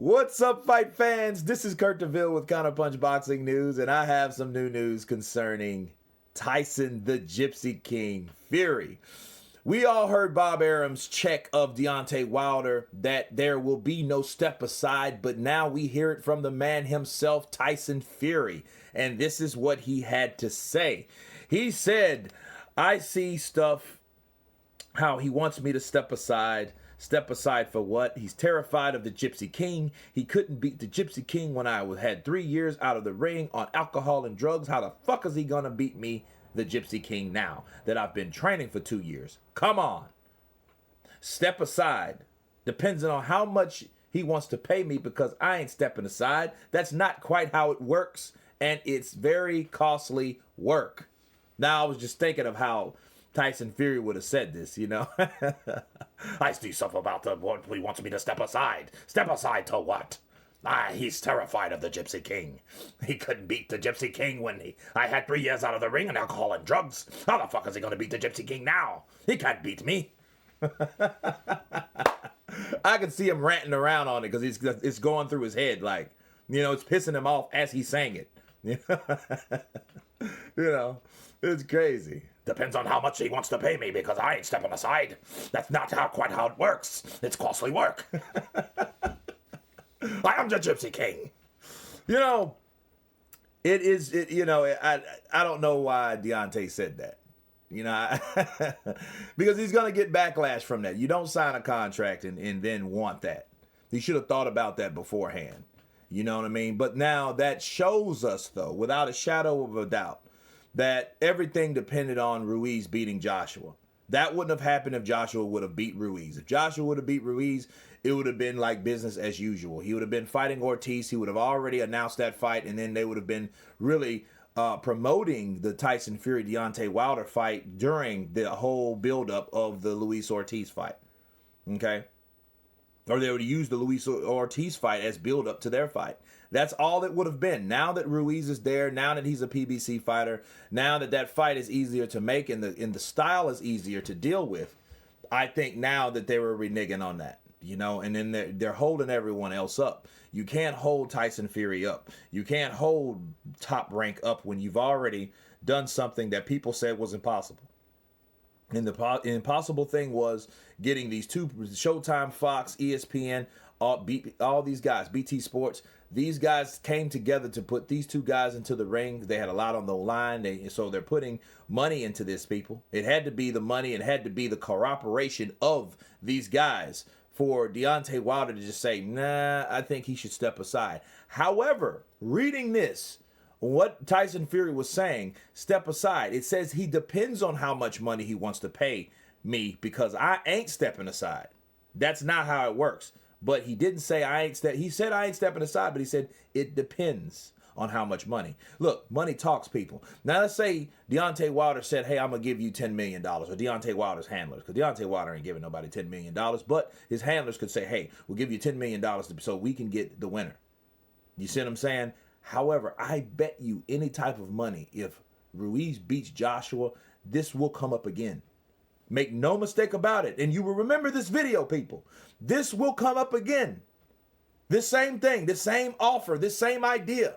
What's up, fight fans? This is Kurt DeVille with Counterpunch Boxing News, and I have some new news concerning Tyson the Gypsy King Fury. We all heard Bob Arum's check of Deontay Wilder that there will be no step aside, but now we hear it from the man himself, Tyson Fury, and this is what he had to say. He said, I see stuff, how he wants me to step aside. Step aside for what? He's terrified of the Gypsy King. He couldn't beat the Gypsy King when I had 3 years out of the ring on alcohol and drugs. How the fuck is he gonna beat me, the Gypsy King, now that I've been training for 2 years? Come on. Step aside. Depends on how much he wants to pay me, because I ain't stepping aside. That's not quite how it works, and it's very costly work. Now, I was just thinking of how Tyson Fury would have said this, you know. I see stuff about the what he wants me to step aside. Step aside to what? He's terrified of the Gypsy King. He couldn't beat the Gypsy King when I had 3 years out of the ring and alcohol and drugs. How the fuck is he going to beat the Gypsy King now? He can't beat me. I can see him ranting around on it because it's going through his head, like, you know, it's pissing him off as he's saying it. You know, it's crazy. Depends on how much he wants to pay me, because I ain't stepping aside. That's not quite how it works. It's costly work. I am the Gypsy King. You know, I don't know why Deontay said that. You know, because he's going to get backlash from that. You don't sign a contract and then want that. He should have thought about that beforehand. You know what I mean? But now that shows us, though, without a shadow of a doubt, that everything depended on Ruiz beating Joshua. That wouldn't have happened if Joshua would have beat Ruiz. If Joshua would have beat Ruiz, it would have been like business as usual. He would have been fighting Ortiz. He would have already announced that fight, and then they would have been really promoting the Tyson Fury-Deontay Wilder fight during the whole buildup of the Luis Ortiz fight. Okay? Or they would use the Luis Ortiz fight as build-up to their fight. That's all it would have been. Now that Ruiz is there, now that he's a PBC fighter, now that that fight is easier to make and the style is easier to deal with, I think now that they were reneging on that, you know, and then they're holding everyone else up. You can't hold Tyson Fury up. You can't hold Top Rank up when you've already done something that people said was impossible. And the impossible thing was getting these two, Showtime, Fox, ESPN, all these guys, BT Sports. These guys came together to put these two guys into the ring. They had a lot on the line, so they're putting money into this, people. It had to be the money. It had to be the cooperation of these guys for Deontay Wilder to just say, nah, I think he should step aside. However, reading this, what Tyson Fury was saying, step aside, it says he depends on how much money he wants to pay me, because I ain't stepping aside. That's not how it works. But he didn't say he said I ain't stepping aside, but he said it depends on how much money. Look, money talks, people. Now let's say Deontay Wilder said, hey, I'm going to give you $10 million, or Deontay Wilder's handlers, because Deontay Wilder ain't giving nobody $10 million, but his handlers could say, hey, we'll give you $10 million so we can get the winner. You see what I'm saying? However, I bet you any type of money, if Ruiz beats Joshua, this will come up again. Make no mistake about it. And you will remember this video, people. This will come up again. This same thing, this same offer, this same idea.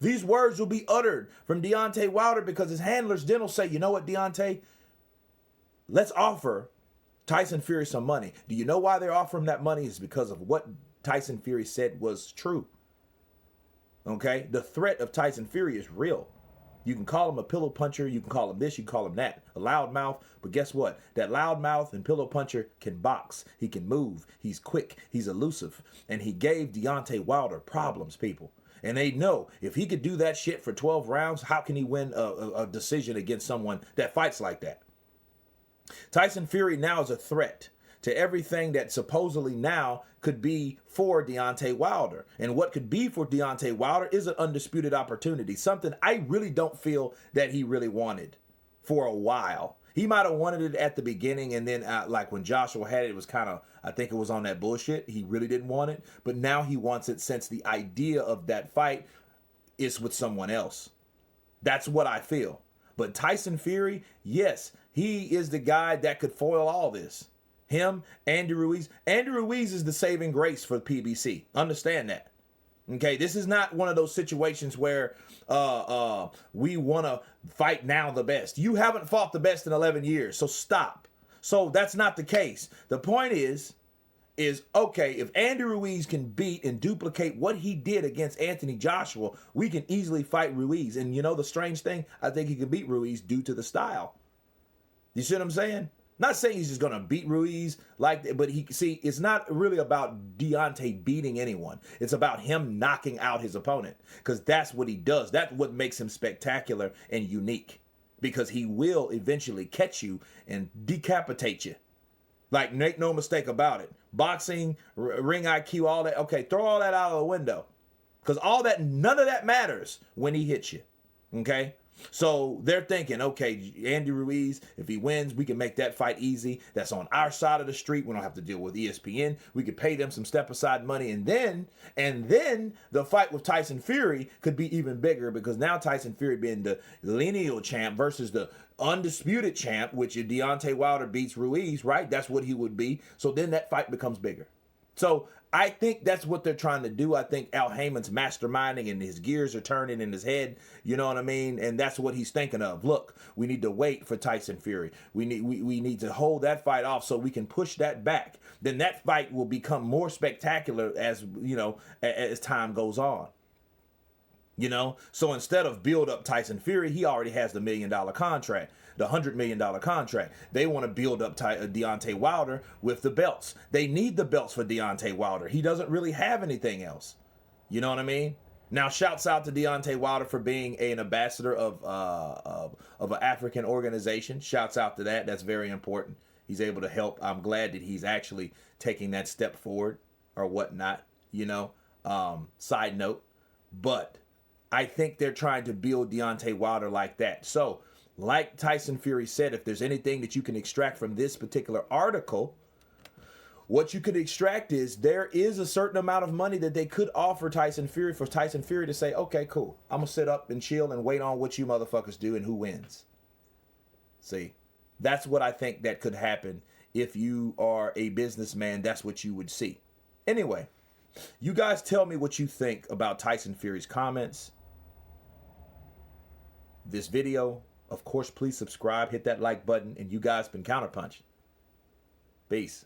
These words will be uttered from Deontay Wilder, because his handlers then will say, you know what, Deontay? Let's offer Tyson Fury some money. Do you know why they're offering that money? It's because of what Tyson Fury said was true. Okay? The threat of Tyson Fury is real. You can call him a pillow puncher. You can call him this. You can call him that. A loudmouth. But guess what? That loudmouth and pillow puncher can box. He can move. He's quick. He's elusive. And he gave Deontay Wilder problems, people. And they know if he could do that shit for 12 rounds, how can he win a decision against someone that fights like that? Tyson Fury now is a threat to everything that supposedly now could be for Deontay Wilder. And what could be for Deontay Wilder is an undisputed opportunity, something I really don't feel that he really wanted for a while. He might have wanted it at the beginning, and then like when Joshua had it, it was kind of, I think it was on that bullshit. He really didn't want it, but now he wants it since the idea of that fight is with someone else. That's what I feel. But Tyson Fury, yes, he is the guy that could foil all this. Him, Andy Ruiz. Andy Ruiz is the saving grace for PBC. Understand that. Okay, this is not one of those situations where we want to fight now the best. You haven't fought the best in 11 years, so stop. So that's not the case. The point is okay, if Andy Ruiz can beat and duplicate what he did against Anthony Joshua, we can easily fight Ruiz. And you know the strange thing? I think he can beat Ruiz due to the style. You see what I'm saying? Not saying he's just going to beat Ruiz like that, but it's not really about Deontay beating anyone. It's about him knocking out his opponent, because that's what he does. That's what makes him spectacular and unique, because he will eventually catch you and decapitate you. Like, make no mistake about it. Boxing, ring IQ, all that. Okay, throw all that out of the window, because none of that matters when he hits you. Okay? So they're thinking, okay, Andy Ruiz, if he wins, we can make that fight easy. That's on our side of the street. We don't have to deal with ESPN. We could pay them some step aside money. And then the fight with Tyson Fury could be even bigger, because now Tyson Fury being the lineal champ versus the undisputed champ, which if Deontay Wilder beats Ruiz, right? That's what he would be. So then that fight becomes bigger. So I think that's what they're trying to do. I think Al Heyman's masterminding and his gears are turning in his head. You know what I mean? And that's what he's thinking of. Look, we need to wait for Tyson Fury. We need to hold that fight off so we can push that back. Then that fight will become more spectacular as, you know, as time goes on. You know, so instead of build up Tyson Fury, he already has the $1 million contract, the $100 million contract. They want to build up Deontay Wilder with the belts. They need the belts for Deontay Wilder. He doesn't really have anything else. You know what I mean? Now, shouts out to Deontay Wilder for being an ambassador of an African organization. Shouts out to that. That's very important. He's able to help. I'm glad that he's actually taking that step forward or whatnot, you know. Side note. But I think they're trying to build Deontay Wilder like that. So, like Tyson Fury said, if there's anything that you can extract from this particular article, what you could extract is there is a certain amount of money that they could offer Tyson Fury for Tyson Fury to say, okay, cool. I'm going to sit up and chill and wait on what you motherfuckers do and who wins. See, that's what I think that could happen. If you are a businessman, that's what you would see. Anyway, you guys tell me what you think about Tyson Fury's comments. This video, of course, please subscribe, hit that like button, and you guys been Counterpunch. Peace.